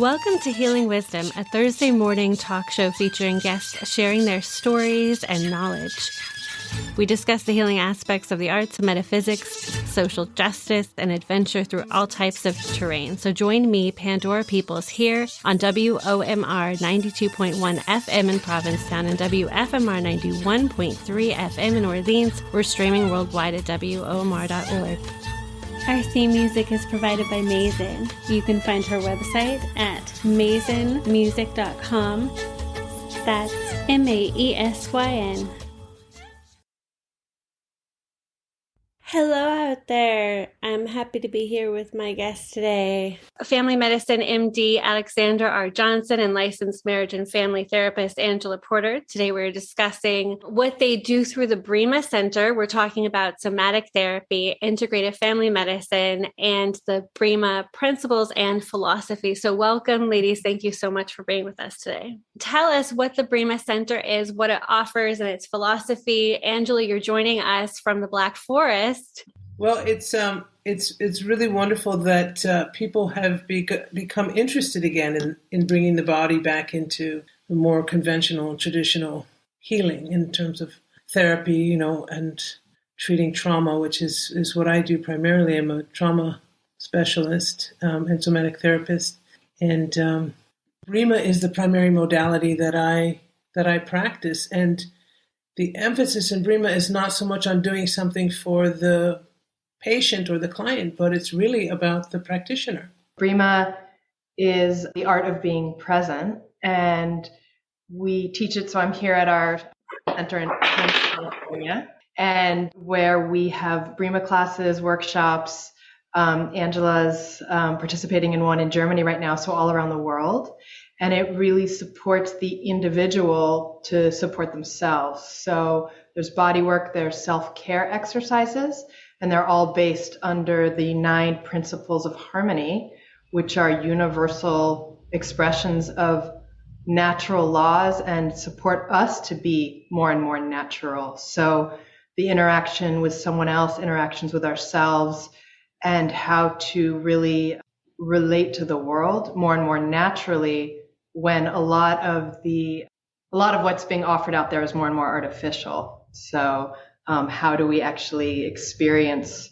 Welcome to Healing Wisdom, a Thursday morning talk show featuring guests sharing their stories and knowledge. We discuss the healing aspects of the arts, metaphysics, social justice, and adventure through all types of terrain. So join me, Pandora Peoples, here on WOMR 92.1 FM in Provincetown and WFMR 91.3 FM in Orleans. We're streaming worldwide at WOMR.org. Our theme music is provided by Mason. You can find her website at masonmusic.com. That's MAESYN. Hello out there. I'm happy to be here with my guest today, family medicine MD Alexander R. Johnson and licensed marriage and family therapist Angela Porter. Today we're discussing what they do through the Breema Center. We're talking about somatic therapy, integrative family medicine, and the Breema principles and philosophy. So welcome, ladies. Thank you so much for being with us today. Tell us what the Breema Center is, what it offers, and its philosophy. Angela, you're joining us from the Black Forest. Well, it's really wonderful that people have become interested again in bringing the body back into the more conventional, traditional healing in terms of therapy, and treating trauma, which is what I do primarily. I'm a trauma specialist and somatic therapist, and Breema is the primary modality that I practice. And the emphasis in Breema is not so much on doing something for the patient or the client, but it's really about the practitioner. Breema is the art of being present, and we teach it. So I'm here at our center in California, and where we have Breema classes, workshops. Angela's participating in one in Germany right now, so all around the world. And it really supports the individual to support themselves. So there's body work, there's self-care exercises, and they're all based under the 9 principles of harmony, which are universal expressions of natural laws and support us to be more and more natural. So the interaction with someone else, interactions with ourselves, and how to really relate to the world more and more naturally, when a lot of what's being offered out there is more and more artificial. So how do we actually experience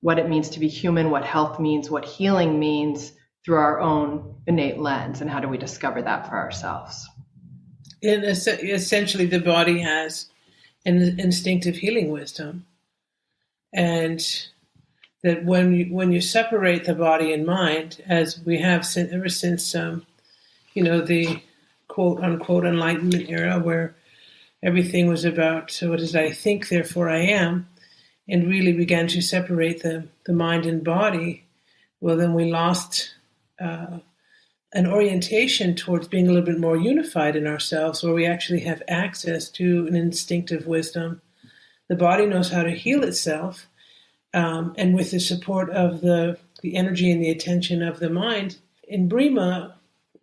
what it means to be human, what health means, what healing means through our own innate lens, and how do we discover that for ourselves? And essentially, the body has an instinctive healing wisdom, and that when you separate the body and mind, as we have ever since the quote unquote Enlightenment era, where everything was about, so what is I think, therefore I am, and really began to separate the mind and body, well, then we lost an orientation towards being a little bit more unified in ourselves, where we actually have access to an instinctive wisdom. The body knows how to heal itself, and with the support of the energy and the attention of the mind. In Breema,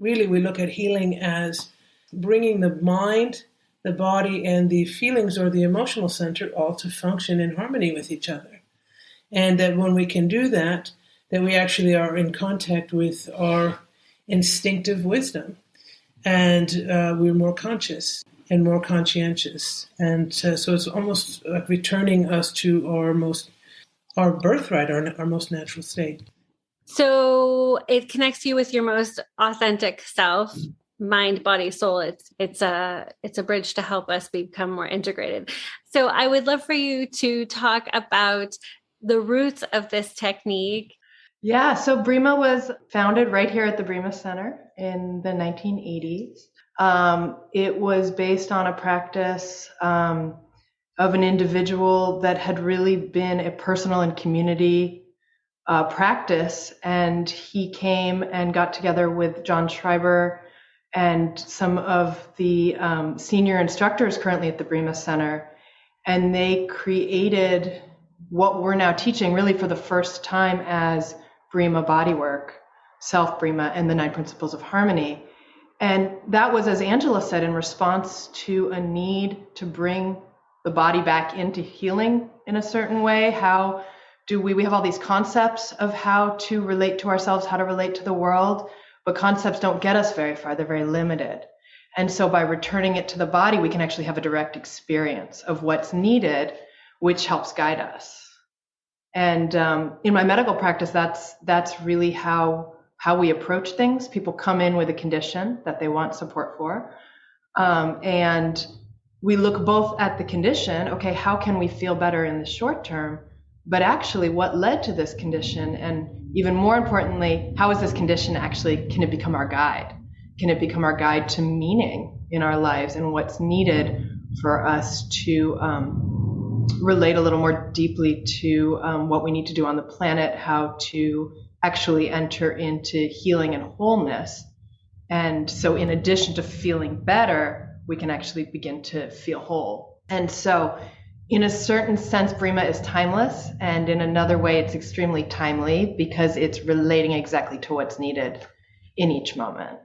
really, we look at healing as bringing the mind, the body, and the feelings or the emotional center all to function in harmony with each other. And that when we can do that, that we actually are in contact with our instinctive wisdom. And we're more conscious and more conscientious. And so it's almost like returning us to our birthright, our most natural state. So it connects you with your most authentic self, mind, body, soul. It's a bridge to help us become more integrated. So I would love for you to talk about the roots of this technique. Yeah, so Breema was founded right here at the Breema Center in the 1980s. It was based on a practice of an individual that had really been a personal and community practice, and he came and got together with John Schreiber and some of the senior instructors currently at the Breema Center, and they created what we're now teaching really for the first time as Breema bodywork, self-Breema, and the 9 principles of harmony. And that was, as Angela said, in response to a need to bring the body back into healing in a certain way. How do we have all these concepts of how to relate to ourselves, how to relate to the world, but concepts don't get us very far. They're very limited. And so by returning it to the body, we can actually have a direct experience of what's needed, which helps guide us. And in my medical practice, that's really how we approach things. People come in with a condition that they want support for. And we look both at the condition, okay, how can we feel better in the short term? But actually, what led to this condition? And even more importantly, how is this condition actually, can it become our guide? Can it become our guide to meaning in our lives and what's needed for us to relate a little more deeply to what we need to do on the planet, how to actually enter into healing and wholeness. And so in addition to feeling better, we can actually begin to feel whole. And so in a certain sense, Breema is timeless. And in another way, it's extremely timely because it's relating exactly to what's needed in each moment.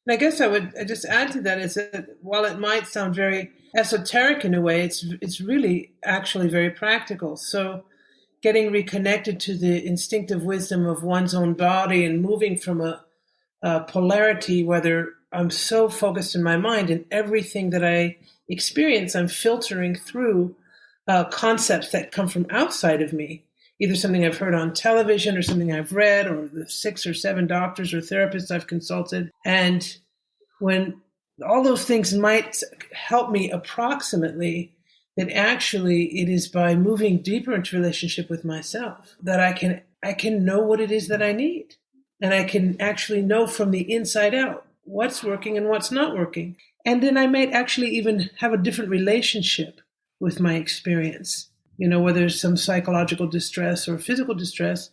And I guess I would just add to that is that while it might sound very esoteric in a way, it's really actually very practical. So getting reconnected to the instinctive wisdom of one's own body and moving from a polarity, whether I'm so focused in my mind and everything that I experience, I'm filtering through concepts that come from outside of me, either something I've heard on television or something I've read or the 6 or 7 doctors or therapists I've consulted. And when all those things might help me approximately, that actually it is by moving deeper into relationship with myself that I can know what it is that I need. And I can actually know from the inside out what's working and what's not working. And then I might actually even have a different relationship with my experience. You know, whether it's some psychological distress or physical distress,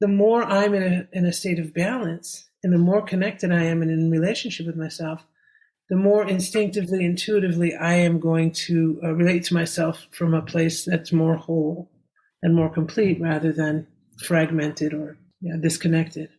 the more I'm in a state of balance and the more connected I am and in relationship with myself, the more instinctively, intuitively I am going to relate to myself from a place that's more whole and more complete rather than fragmented or disconnected.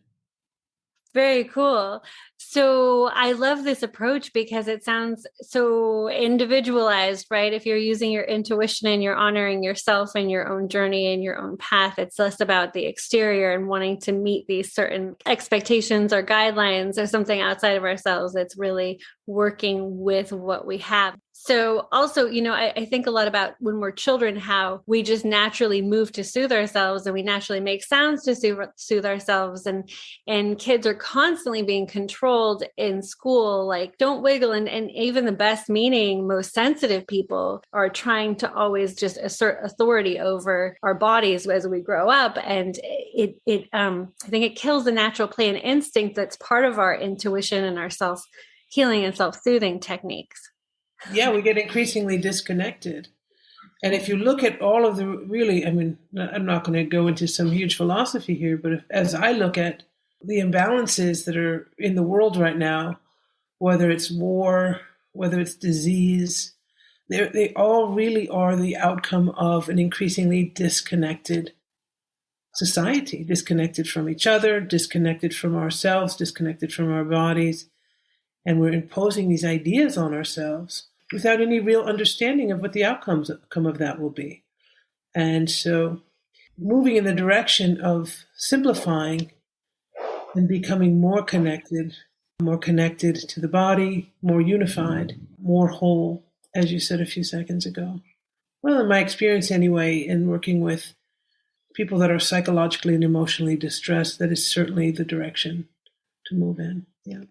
Very cool. So I love this approach because it sounds so individualized, right? If you're using your intuition and you're honoring yourself and your own journey and your own path, it's less about the exterior and wanting to meet these certain expectations or guidelines or something outside of ourselves. It's really working with what we have. So also, I think a lot about when we're children, how we just naturally move to soothe ourselves and we naturally make sounds to soothe ourselves. And kids are constantly being controlled in school, like don't wiggle. And even the best meaning, most sensitive people are trying to always just assert authority over our bodies as we grow up. And I think it kills the natural play and instinct that's part of our intuition and our self-healing and self-soothing techniques. Yeah, we get increasingly disconnected. And if you look at all of I'm not going to go into some huge philosophy here, but as I look at the imbalances that are in the world right now, whether it's war, whether it's disease, they all really are the outcome of an increasingly disconnected society, disconnected from each other, disconnected from ourselves, disconnected from our bodies. And we're imposing these ideas on ourselves without any real understanding of what the outcome of that will be. And so moving in the direction of simplifying and becoming more connected to the body, more unified, more whole, as you said a few seconds ago. Well, in my experience anyway, in working with people that are psychologically and emotionally distressed, that is certainly the direction to move in. Yeah.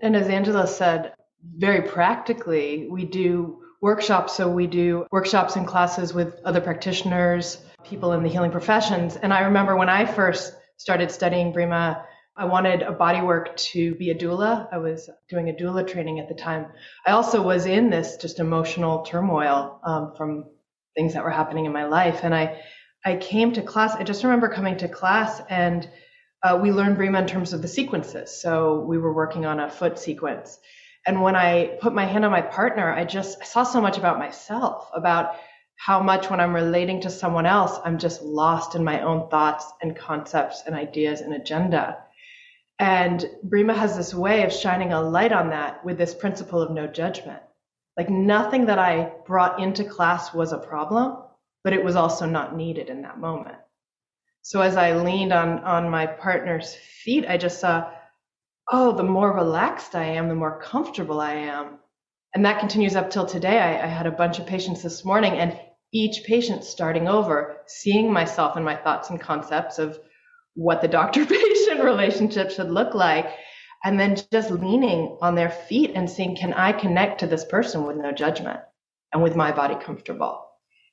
And as Angela said, very practically, we do workshops. So we do workshops and classes with other practitioners, people in the healing professions. And I remember when I first started studying Breema, I wanted a bodywork to be a doula. I was doing a doula training at the time. I also was in this just emotional turmoil from things that were happening in my life. And I came to class. I just remember coming to class and we learned Breema in terms of the sequences. So we were working on a foot sequence. And when I put my hand on my partner, I saw so much about myself, about how much when I'm relating to someone else, I'm just lost in my own thoughts and concepts and ideas and agenda. And Breema has this way of shining a light on that with this principle of no judgment. Like nothing that I brought into class was a problem, but it was also not needed in that moment. So as I leaned on my partner's feet, I just saw, oh, the more relaxed I am, the more comfortable I am. And that continues up till today. I had a bunch of patients this morning, and each patient starting over, seeing myself and my thoughts and concepts of what the doctor-patient relationship should look like, and then just leaning on their feet and saying, can I connect to this person with no judgment and with my body comfortable?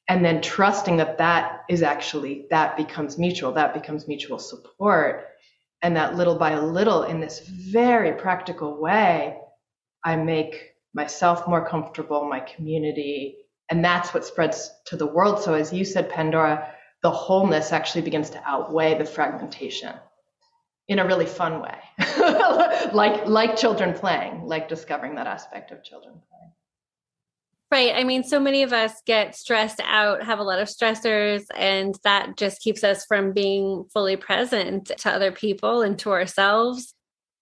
And then trusting that becomes mutual support. And that little by little, in this very practical way, I make myself more comfortable, my community, and that's what spreads to the world. So as you said, Pandora, the wholeness actually begins to outweigh the fragmentation in a really fun way, like children playing, like discovering that aspect of children playing. Right. I mean, so many of us get stressed out, have a lot of stressors, and that just keeps us from being fully present to other people and to ourselves.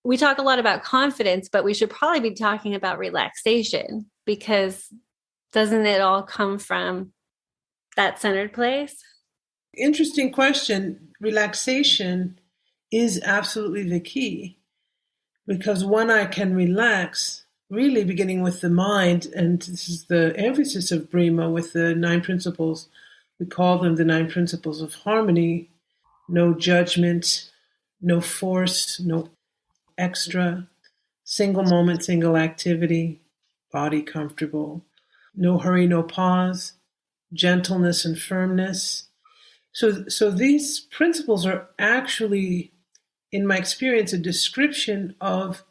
We talk a lot about confidence, but we should probably be talking about relaxation, because doesn't it all come from that centered place? Interesting question. Relaxation is absolutely the key, because when I can relax, really beginning with the mind, and this is the emphasis of Breema with the 9 principles. We call them the 9 principles of harmony: no judgment, no force, no extra, single moment, single activity, body comfortable, no hurry, no pause, gentleness and firmness. So these principles are actually, in my experience, a description of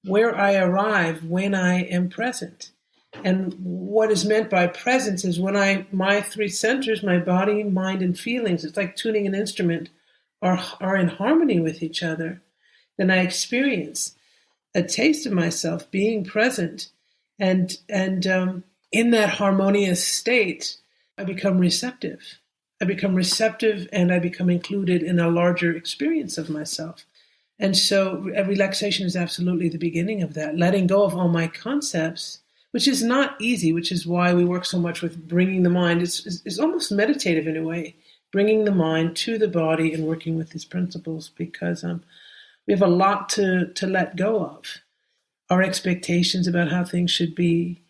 where I arrive when I am present. And what is meant by presence is when my 3 centers, my body, mind, and feelings, it's like tuning an instrument, are in harmony with each other, then I experience a taste of myself being present. And in that harmonious state, I become receptive. And I become included in a larger experience of myself. And so relaxation is absolutely the beginning of that, letting go of all my concepts, which is not easy, which is why we work so much with bringing the mind. It's almost meditative in a way, bringing the mind to the body and working with these principles, because we have a lot to let go of. Our expectations about how things should be,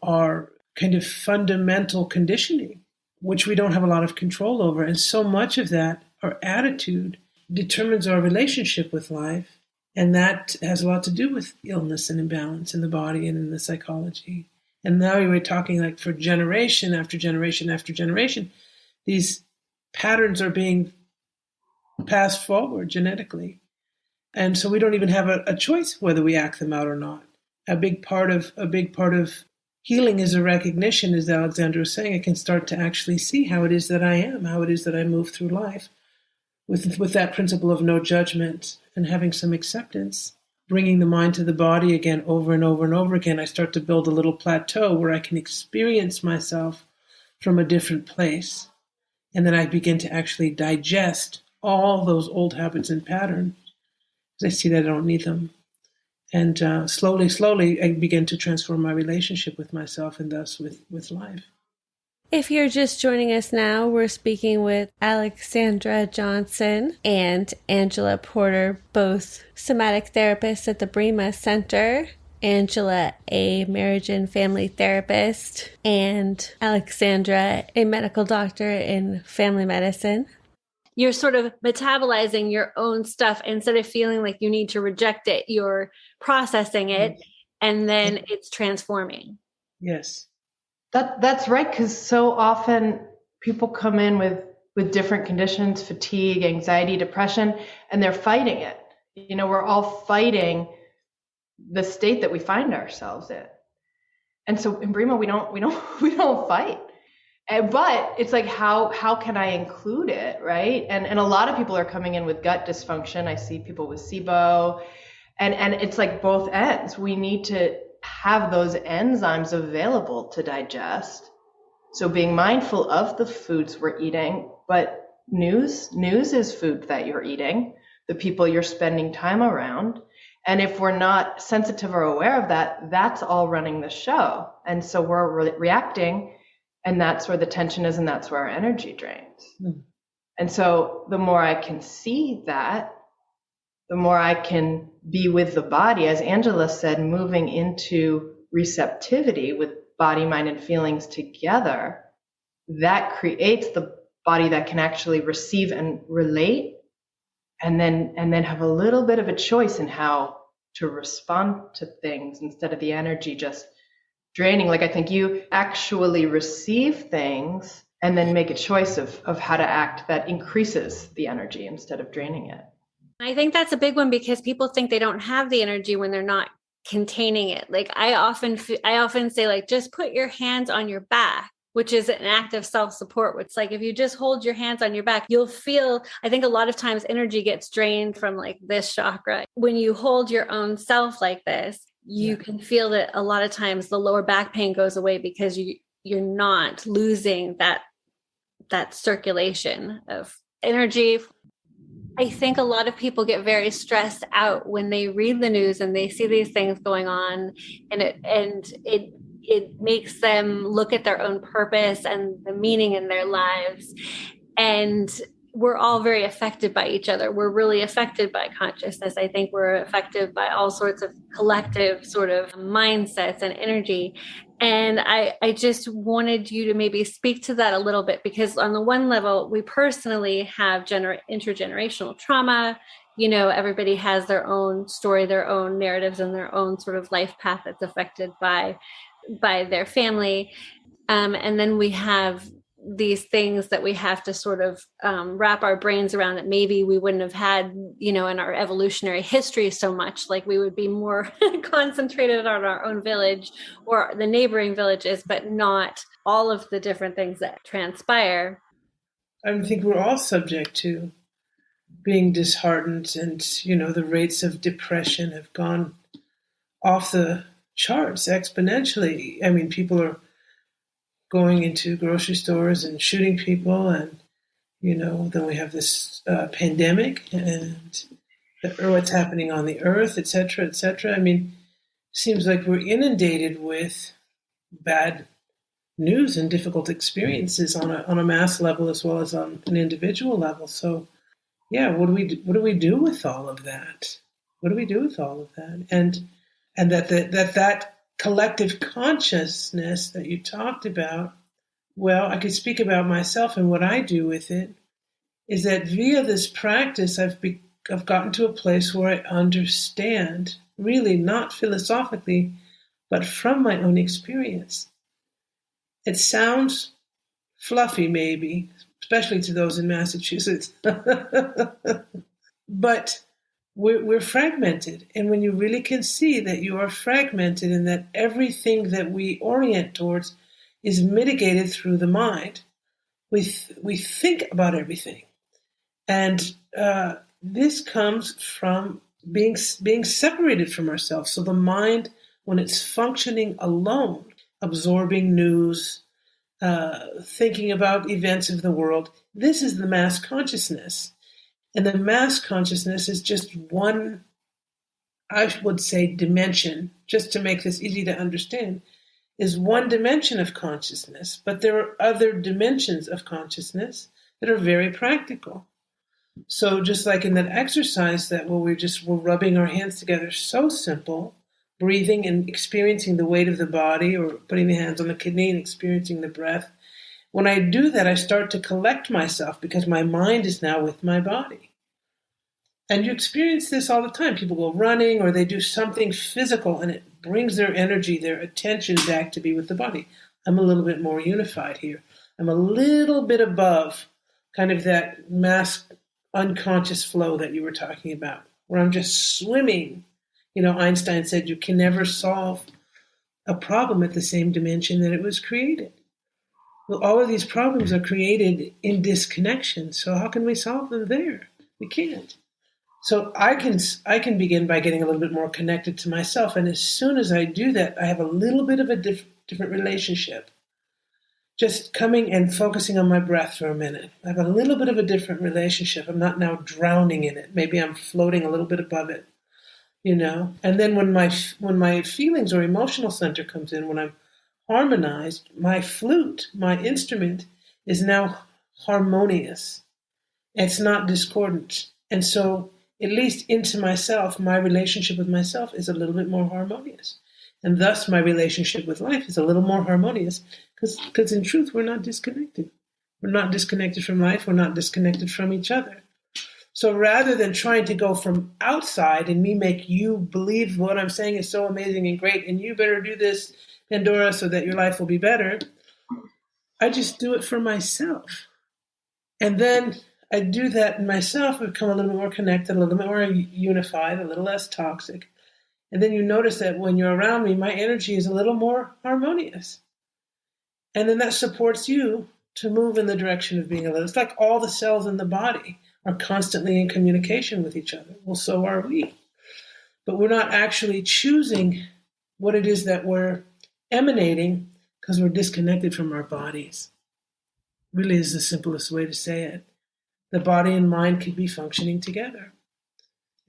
our kind of fundamental conditioning, which we don't have a lot of control over. And so much of that, our attitude, determines our relationship with life. And that has a lot to do with illness and imbalance in the body and in the psychology. And now we're talking like for generation after generation after generation, these patterns are being passed forward genetically. And so we don't even have a choice whether we act them out or not. A big part of healing is a recognition, as Alexandra was saying. I can start to actually see how it is that I am, how it is that I move through life with that principle of no judgment and having some acceptance, bringing the mind to the body again over and over and over again. I start to build a little plateau where I can experience myself from a different place. And then I begin to actually digest all those old habits and patterns. I see that I don't need them. And slowly, I begin to transform my relationship with myself and thus with life. If you're just joining us now, we're speaking with Alexandra Johnson and Angela Porter, both somatic therapists at the Breema Center. Angela, a marriage and family therapist, and Alexandra, a medical doctor in family medicine. You're sort of metabolizing your own stuff instead of feeling like you need to reject it. You're processing it, and then it's transforming. Yes. That's right, because so often people come in with different conditions, fatigue, anxiety, depression, and they're fighting it. You know, we're all fighting the state that we find ourselves in. And so in Breema, we don't fight. But it's like, how can I include it, right? And a lot of people are coming in with gut dysfunction. I see people with SIBO, and it's like both ends. We need to have those enzymes available to digest. So being mindful of the foods we're eating, but news is food that you're eating, the people you're spending time around. And if we're not sensitive or aware of that, that's all running the show. And so we're reacting, and that's where the tension is, and that's where our energy drains. And so the more I can see that, the more I can be with the body, as Angela said, moving into receptivity with body, mind, and feelings together, that creates the body that can actually receive and relate, and then have a little bit of a choice in how to respond to things instead of the energy just draining. Like, I think you actually receive things and then make a choice of how to act that increases the energy instead of draining it. I think that's a big one because people think they don't have the energy when they're not containing it. Like I often say, like, just put your hands on your back, which is an act of self-support. It's like, if you just hold your hands on your back, you'll feel, I think a lot of times energy gets drained from like this chakra. When you hold your own self like this, you can feel that a lot of times the lower back pain goes away because you're not losing that circulation of energy. I think a lot of people get very stressed out when they read the news and they see these things going on, and it makes them look at their own purpose and the meaning in their lives. And we're all very affected by each other. We're really affected by consciousness. I think we're affected by all sorts of collective sort of mindsets and energy. And I just wanted you to maybe speak to that a little bit, because on the one level, we personally have intergenerational trauma. You know, everybody has their own story, their own narratives, and their own sort of life path that's affected by their family. And then we have these things that we have to sort of wrap our brains around that maybe we wouldn't have had, you know, in our evolutionary history so much. Like we would be more concentrated on our own village or the neighboring villages, but not all of the different things that transpire. I think we're all subject to being disheartened, and, you know, the rates of depression have gone off the charts exponentially. I mean, people are going into grocery stores and shooting people, and, you know, then we have this pandemic and what's happening on the earth, et cetera, et cetera. I mean, it seems like we're inundated with bad news and difficult experiences on a mass level as well as on an individual level. So, yeah, what do we do with all of that? What do we do with all of that? And that collective consciousness that you talked about, well, I could speak about myself and what I do with it, is that via this practice, I've gotten to a place where I understand, really not philosophically, but from my own experience. It sounds fluffy, maybe, especially to those in Massachusetts, but we're fragmented. And when you really can see that you are fragmented and that everything that we orient towards is mitigated through the mind, we think about everything. And this comes from being separated from ourselves. So the mind, when it's functioning alone, absorbing news, thinking about events of the world, this is the mass consciousness. And the mass consciousness is just one, I would say, dimension, just to make this easy to understand, is one dimension of consciousness. But there are other dimensions of consciousness that are very practical. So just like in that exercise that we're rubbing our hands together, so simple, breathing and experiencing the weight of the body, or putting the hands on the kidney and experiencing the breath. When I do that, I start to collect myself because my mind is now with my body. And you experience this all the time. People go running or they do something physical and it brings their energy, their attention back to be with the body. I'm a little bit more unified here. I'm a little bit above kind of that mass unconscious flow that you were talking about, where I'm just swimming. You know, Einstein said you can never solve a problem at the same dimension that it was created. Well, all of these problems are created in disconnection. So how can we solve them there? We can't. So I can begin by getting a little bit more connected to myself. And as soon as I do that, I have a little bit of a different relationship. Just coming and focusing on my breath for a minute. I have a little bit of a different relationship. I'm not now drowning in it. Maybe I'm floating a little bit above it, you know. And then when my feelings or emotional center comes in, when I'm harmonized, my flute, my instrument, is now harmonious. It's not discordant. And so, at least into myself, my relationship with myself is a little bit more harmonious. And thus, my relationship with life is a little more harmonious because in truth, we're not disconnected. We're not disconnected from life. We're not disconnected from each other. So rather than trying to go from outside and me make you believe what I'm saying is so amazing and great, and you better do this, Pandora, so that your life will be better, I just do it for myself. And then I do that in myself, I become a little more connected, a little bit more unified, a little less toxic. And then you notice that when you're around me, my energy is a little more harmonious. And then that supports you to move in the direction of being a little. It's like all the cells in the body are constantly in communication with each other. Well, so are we. But we're not actually choosing what it is that we're emanating because we're disconnected from our bodies. Really is the simplest way to say it. The body and mind could be functioning together.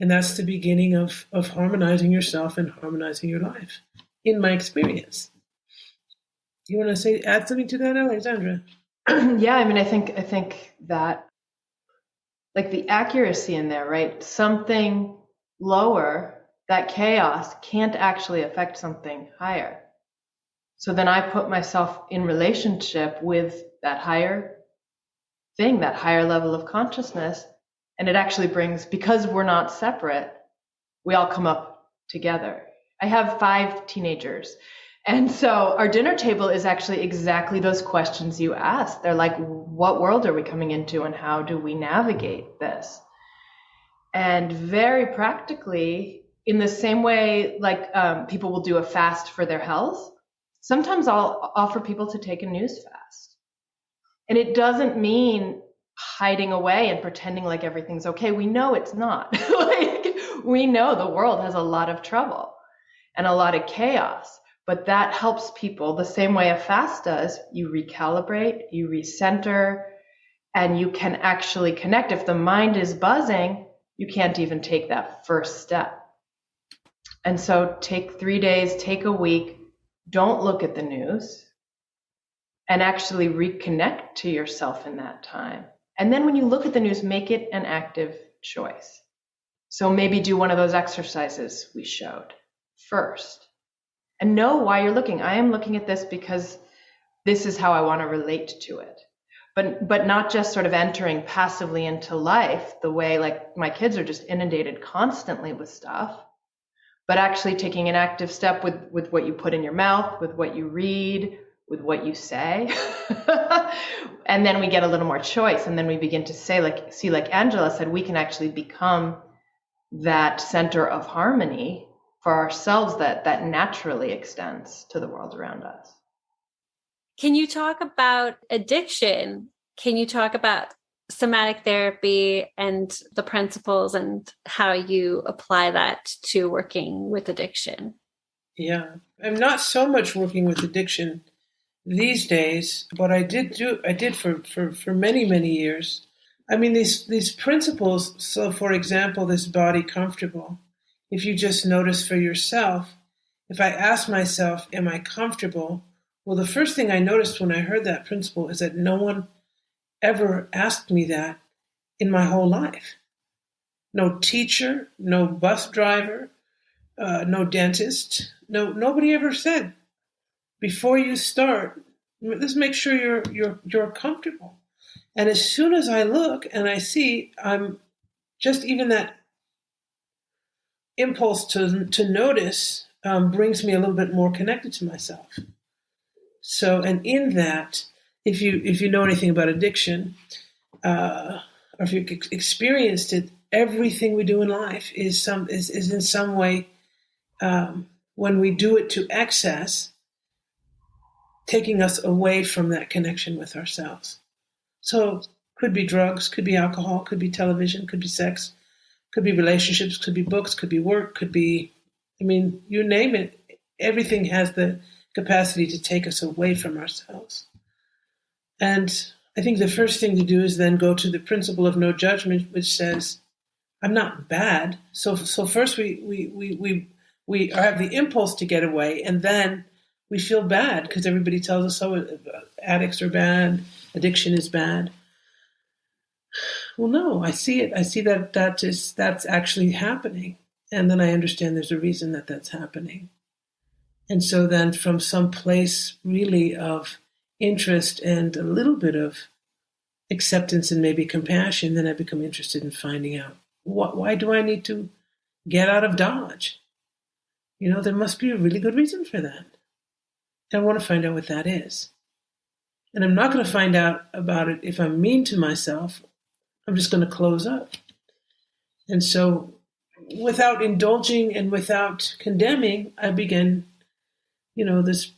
And that's the beginning of harmonizing yourself and harmonizing your life, in my experience. You want to add something to that, Alexandra? Yeah, I mean, I think that, like, the accuracy in there, right? Something lower, that chaos, can't actually affect something higher. So then I put myself in relationship with that higher thing, that higher level of consciousness. And it actually brings, because we're not separate, we all come up together. I have 5 teenagers. And so our dinner table is actually exactly those questions you asked. They're like, what world are we coming into and how do we navigate this? And very practically, in the same way, like people will do a fast for their health, sometimes I'll offer people to take a news fast. And it doesn't mean hiding away and pretending like everything's okay. We know it's not. Like, we know the world has a lot of trouble and a lot of chaos, but that helps people the same way a fast does. You recalibrate, you recenter, and you can actually connect. If the mind is buzzing, you can't even take that first step. And so take 3 days, take a week, don't look at the news, and actually reconnect to yourself in that time. And then when you look at the news, make it an active choice. So maybe do one of those exercises we showed first. And know why you're looking. I am looking at this because this is how I want to relate to it. But not just sort of entering passively into life the way, like, my kids are just inundated constantly with stuff, but actually taking an active step with what you put in your mouth, with what you read, with what you say. And then we get a little more choice. And then we begin to say, like Angela said, we can actually become that center of harmony for ourselves that naturally extends to the world around us. Can you talk about addiction? Can you talk about somatic therapy and the principles and how you apply that to working with addiction? Yeah, I'm not so much working with addiction these days, but I did for many, many years. I mean, these principles. So, for example, this body comfortable. If you just notice for yourself, if I ask myself, am I comfortable? Well, the first thing I noticed when I heard that principle is that no one ever asked me that in my whole life. No teacher, no bus driver, no dentist, nobody ever said, before you start, let's make sure you're comfortable. And as soon as I look and I see, I'm just even that impulse to notice brings me a little bit more connected to myself. So, and in that, if you know anything about addiction, or if you've experienced it, everything we do in life is in some way, when we do it to excess, taking us away from that connection with ourselves. So, could be drugs, could be alcohol, could be television, could be sex, could be relationships, could be books, could be work, could be, I mean, you name it. Everything has the capacity to take us away from ourselves. And I think the first thing to do is then go to the principle of no judgment, which says, I'm not bad. So first we have the impulse to get away, and then we feel bad because everybody tells us, addicts are bad, addiction is bad. well, no, I see it. I see that's actually happening. And then I understand there's a reason that that's happening. And so then from some place really of interest and a little bit of acceptance and maybe compassion, then I become interested in finding out why do I need to get out of Dodge? There must be a really good reason for that. And I want to find out what that is. And I'm not going to find out about it if I'm mean to myself. I'm just going to close up. And so without indulging and without condemning, I begin, this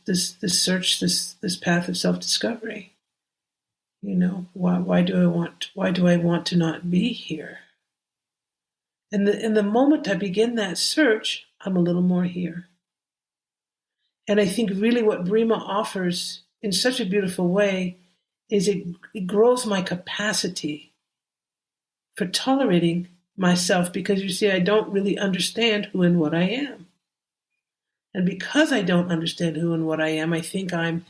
search, this path of self-discovery. Why do I want to not be here? And the moment I begin that search, I'm a little more here. And I think really what Breema offers in such a beautiful way is it grows my capacity for tolerating myself, because you see, I don't really understand who and what I am. And because I don't understand who and what I am, I think I'm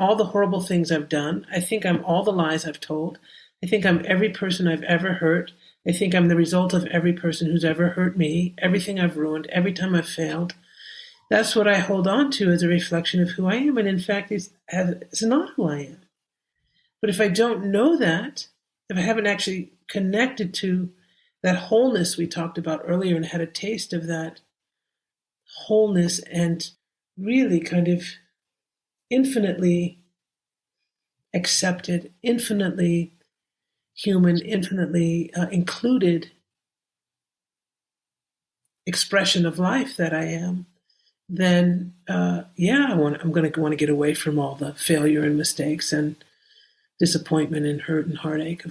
all the horrible things I've done. I think I'm all the lies I've told. I think I'm every person I've ever hurt. I think I'm the result of every person who's ever hurt me, everything I've ruined, every time I've failed. That's what I hold on to as a reflection of who I am. And in fact, it's not who I am. But if I don't know that, if I haven't actually connected to that wholeness we talked about earlier and had a taste of that wholeness and really kind of infinitely accepted, infinitely human, infinitely included expression of life that I am, then I'm going to want to get away from all the failure and mistakes and disappointment and hurt and heartache.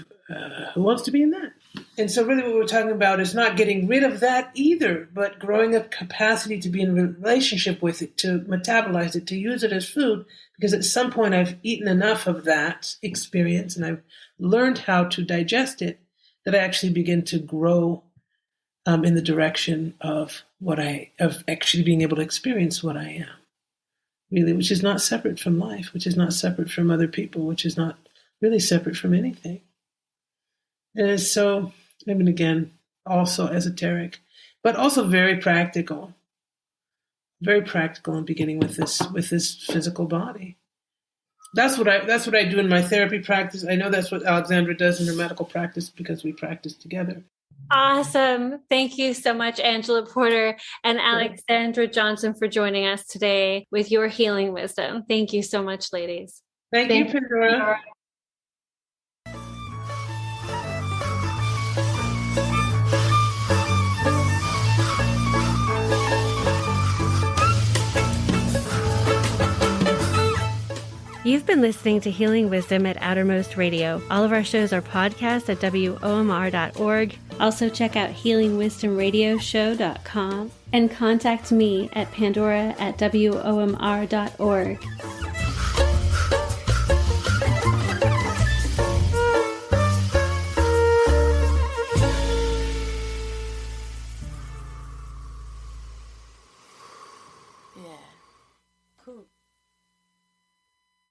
Who wants to be in that? And so really what we're talking about is not getting rid of that either, but growing a capacity to be in a relationship with it, to metabolize it, to use it as food, because at some point I've eaten enough of that experience and I've learned how to digest it that I actually begin to grow in the direction of actually being able to experience what I am, really, which is not separate from life, which is not separate from other people, which is not really separate from anything. And so, again, also esoteric, but also very practical in beginning with this physical body. That's what I do in my therapy practice. I know that's what Alexandra does in her medical practice because we practice together. Awesome. Thank you so much, Angela Porter and Alexandra Johnson, for joining us today with your healing wisdom. Thank you so much, ladies. Thank you, Pandora. You've been listening to Healing Wisdom at Outermost Radio. All of our shows are podcasts at WOMR.org. Also check out healingwisdomradioshow.com and contact me at pandora@WOMR.org.